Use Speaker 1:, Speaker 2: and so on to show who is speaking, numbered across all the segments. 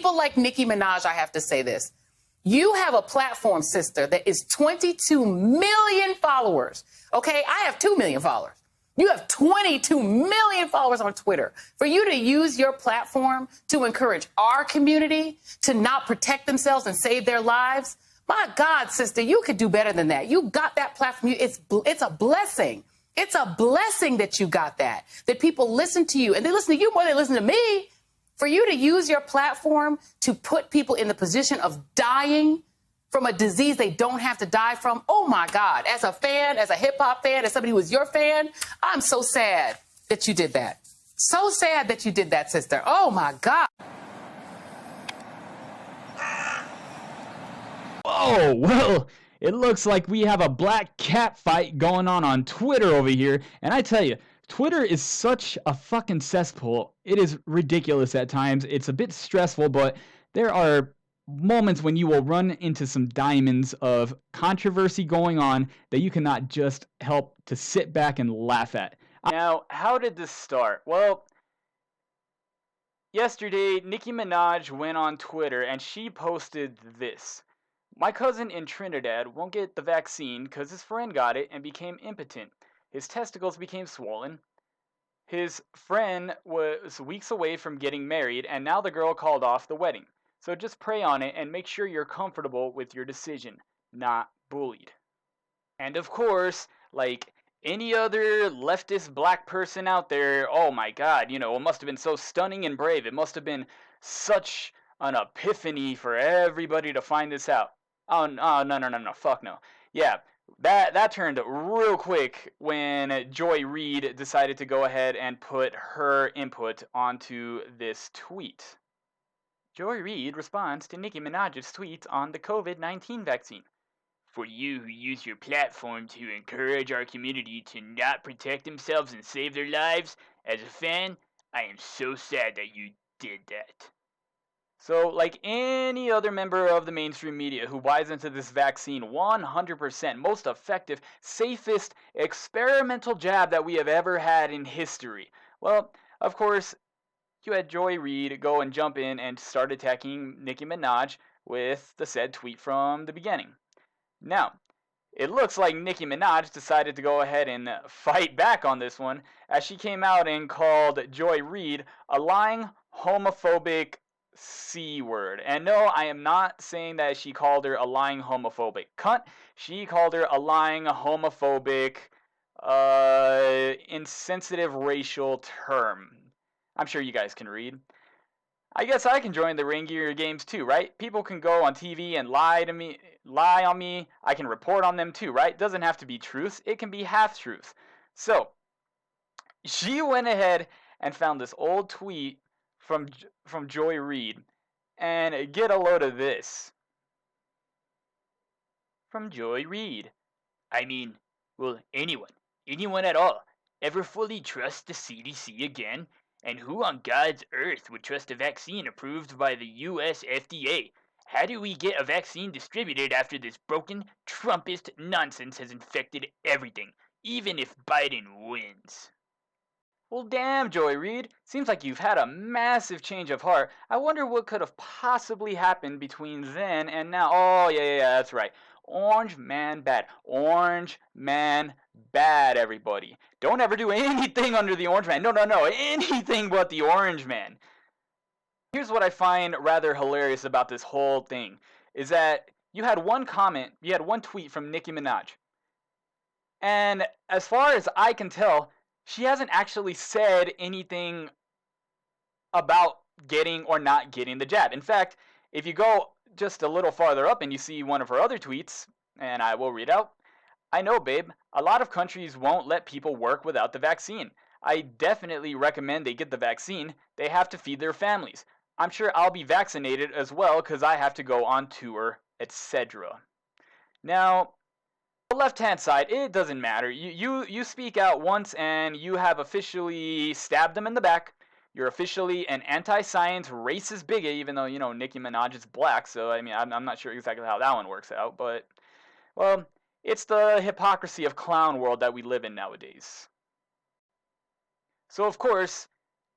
Speaker 1: people like Nicki Minaj, I have to say this. You have a platform, sister, that is 22 million followers. Okay, I have 2 million followers. You have 22 million followers on Twitter. For you to use your platform to encourage our community to not protect themselves and save their lives, my God, sister, you could do better than that. You got that platform. It's a blessing. It's a blessing that you got that people listen to you. And they listen to you more than they listen to me. For you to use your platform to put people in the position of dying from a disease they don't have to die from, oh, my God. As a fan, as a hip-hop fan, as somebody who was your fan, I'm so sad that you did that. So sad that you did that, sister. Oh, my God.
Speaker 2: Oh, well, it looks like we have a black cat fight going on Twitter over here. And I tell you, Twitter is such a fucking cesspool. It is ridiculous at times. It's a bit stressful, but there are moments when you will run into some diamonds of controversy going on that you cannot just help to sit back and laugh at. Now, how did this start? Well, yesterday, Nicki Minaj went on Twitter and she posted this. My cousin in Trinidad won't get the vaccine because his friend got it and became impotent. His testicles became swollen. His friend was weeks away from getting married, and now the girl called off the wedding. So just pray on it and make sure you're comfortable with your decision, not bullied. And of course, like any other leftist black person out there, oh my God, it must have been so stunning and brave. It must have been such an epiphany for everybody to find this out. Oh, no, fuck no. Yeah, that turned real quick when Joy Reid decided to go ahead and put her input onto this tweet. Joy Reid responds to Nicki Minaj's tweets on the COVID-19 vaccine. For you who use your platform to encourage our community to not protect themselves and save their lives, as a fan, I am so sad that you did that. So, like any other member of the mainstream media who buys into this vaccine 100%, most effective, safest, experimental jab that we have ever had in history, well, of course, you had Joy Reid go and jump in and start attacking Nicki Minaj with the said tweet from the beginning. Now, it looks like Nicki Minaj decided to go ahead and fight back on this one as she came out and called Joy Reid a lying, homophobic C-word. And no, I am not saying that she called her a lying homophobic cunt. She called her a lying homophobic, insensitive racial term. I'm sure you guys can read. I guess I can join the Rain Gear games too, right? People can go on TV and lie on me. I can report on them too, right? Doesn't have to be truth. It can be half-truth. So, she went ahead and found this old tweet from Joy Reid, and get a load of this. From Joy Reid. I mean, will anyone at all, ever fully trust the CDC again? And who on God's earth would trust a vaccine approved by the US FDA? How do we get a vaccine distributed after this broken Trumpist nonsense has infected everything, even if Biden wins? Well, damn, Joy Reid. Seems like you've had a massive change of heart. I wonder what could have possibly happened between then and now. Oh, yeah, that's right. Orange man bad. Orange man bad, everybody. Don't ever do anything under the orange man. No. Anything but the orange man. Here's what I find rather hilarious about this whole thing, is that you had one tweet from Nicki Minaj. And as far as I can tell, she hasn't actually said anything about getting or not getting the jab. In fact, if you go just a little farther up and you see one of her other tweets, and I will read out, I know, babe, a lot of countries won't let people work without the vaccine. I definitely recommend they get the vaccine. They have to feed their families. I'm sure I'll be vaccinated as well because I have to go on tour, etc. Now, the left-hand side, it doesn't matter. You speak out once and you have officially stabbed them in the back. You're officially an anti-science racist bigot, even though, Nicki Minaj is black. So, I mean, I'm not sure exactly how that one works out. But, well, it's the hypocrisy of clown world that we live in nowadays. So, of course,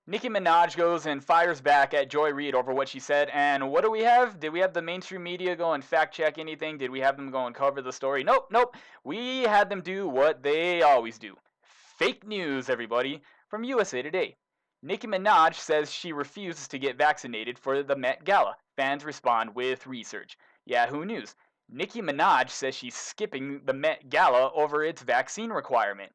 Speaker 2: Nicki Minaj goes and fires back at Joy Reid over what she said, and what do we have? Did we have the mainstream media go and fact check anything? Did we have them go and cover the story? Nope, nope. We had them do what they always do. Fake news, everybody. From USA Today. Nicki Minaj says she refuses to get vaccinated for the Met Gala. Fans respond with research. Yahoo News. Nicki Minaj says she's skipping the Met Gala over its vaccine requirement.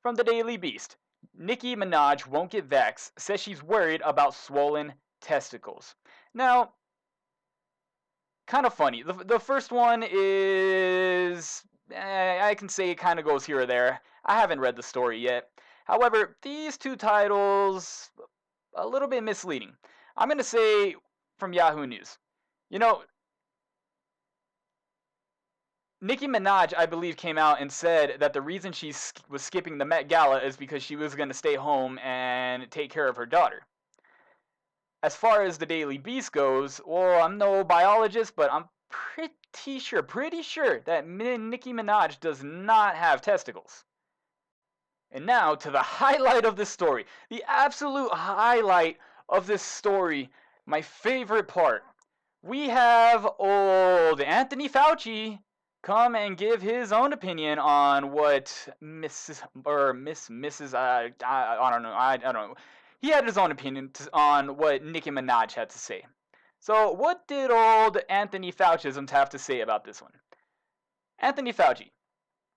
Speaker 2: From the Daily Beast. Nicki Minaj won't get vax, says she's worried about swollen testicles. Now, kind of funny. The first one is, I can say it kind of goes here or there. I haven't read the story yet. However, these two titles, a little bit misleading. I'm going to say from Yahoo News. You know, Nicki Minaj, I believe, came out and said that the reason she was skipping the Met Gala is because she was going to stay home and take care of her daughter. As far as the Daily Beast goes, well, I'm no biologist, but I'm pretty sure that Nicki Minaj does not have testicles. And now to the highlight of this story. The absolute highlight of this story, my favorite part. We have old Anthony Fauci come and give his own opinion on what Mrs. I don't know. He had his own opinion on what Nicki Minaj had to say. So what did old Anthony Faucisms have to say about this one? Anthony Fauci,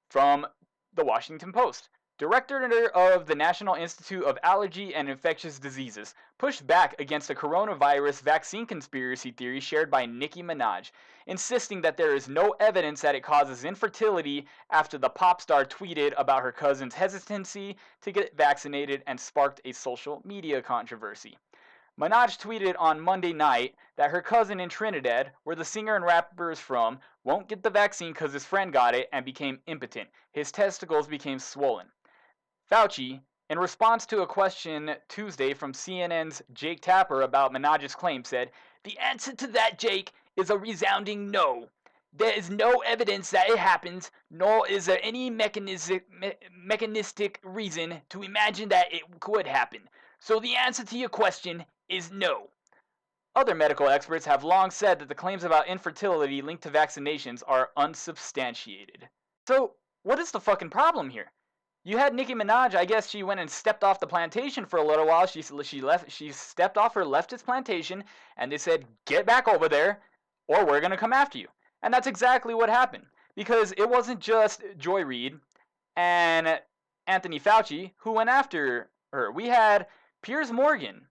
Speaker 2: from the Washington Post, director of the National Institute of Allergy and Infectious Diseases, pushed back against a coronavirus vaccine conspiracy theory shared by Nicki Minaj, insisting that there is no evidence that it causes infertility after the pop star tweeted about her cousin's hesitancy to get vaccinated and sparked a social media controversy. Minaj tweeted on Monday night that her cousin in Trinidad, where the singer and rapper is from, won't get the vaccine because his friend got it and became impotent. His testicles became swollen. Fauci, in response to a question Tuesday from CNN's Jake Tapper about Minaj's claim, said, "The answer to that, Jake, is a resounding no. There is no evidence that it happens, nor is there any mechanistic reason to imagine that it could happen. So the answer to your question is no." Other medical experts have long said that the claims about infertility linked to vaccinations are unsubstantiated. So, what is the fucking problem here? You had Nicki Minaj, I guess she went and stepped off the plantation for a little while. She stepped off her leftist plantation, and they said, "Get back over there, or we're gonna come after you." And that's exactly what happened. Because it wasn't just Joy Reid and Anthony Fauci who went after her. We had Piers Morgan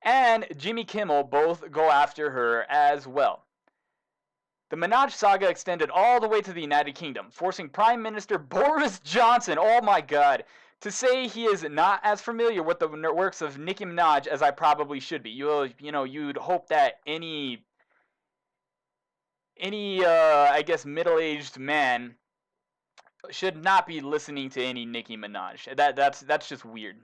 Speaker 2: and Jimmy Kimmel both go after her as well. The Minaj saga extended all the way to the United Kingdom, forcing Prime Minister Boris Johnson, oh my god, to say he is not as familiar with the works of Nicki Minaj as I probably should be. You'd hope that any I guess middle-aged man should not be listening to any Nicki Minaj. That's just weird.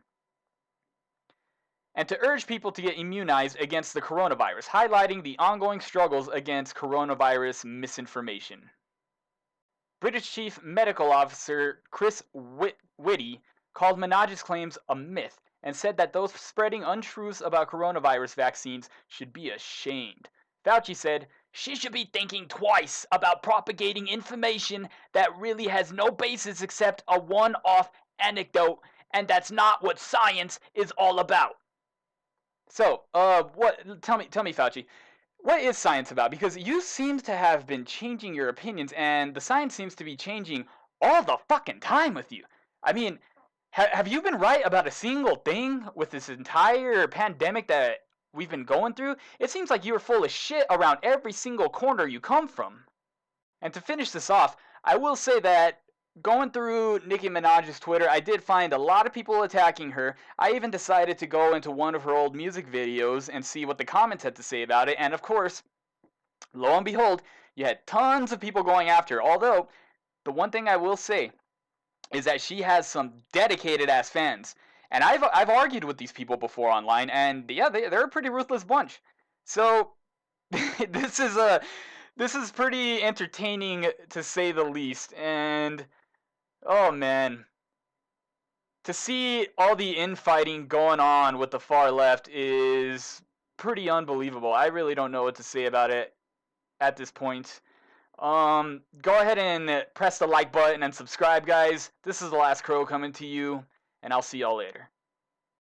Speaker 2: And to urge people to get immunized against the coronavirus, highlighting the ongoing struggles against coronavirus misinformation. British Chief Medical Officer Chris Whitty called Minaj's claims a myth and said that those spreading untruths about coronavirus vaccines should be ashamed. Fauci said, "She should be thinking twice about propagating information that really has no basis except a one-off anecdote, and that's not what science is all about." So, tell me, Fauci, what is science about? Because you seem to have been changing your opinions, and the science seems to be changing all the fucking time with you. I mean, have you been right about a single thing with this entire pandemic that we've been going through? It seems like you're full of shit around every single corner you come from. And to finish this off, I will say that going through Nicki Minaj's Twitter, I did find a lot of people attacking her. I even decided to go into one of her old music videos and see what the comments had to say about it. And of course, lo and behold, you had tons of people going after her. Although, the one thing I will say is that she has some dedicated ass fans. And I've argued with these people before online, and yeah, they're a pretty ruthless bunch. So this is pretty entertaining to say the least. And oh man, to see all the infighting going on with the far left is pretty unbelievable. I really don't know what to say about it at this point. Go ahead and press the like button and subscribe, guys. This is The Last Crow coming to you, and I'll see y'all later.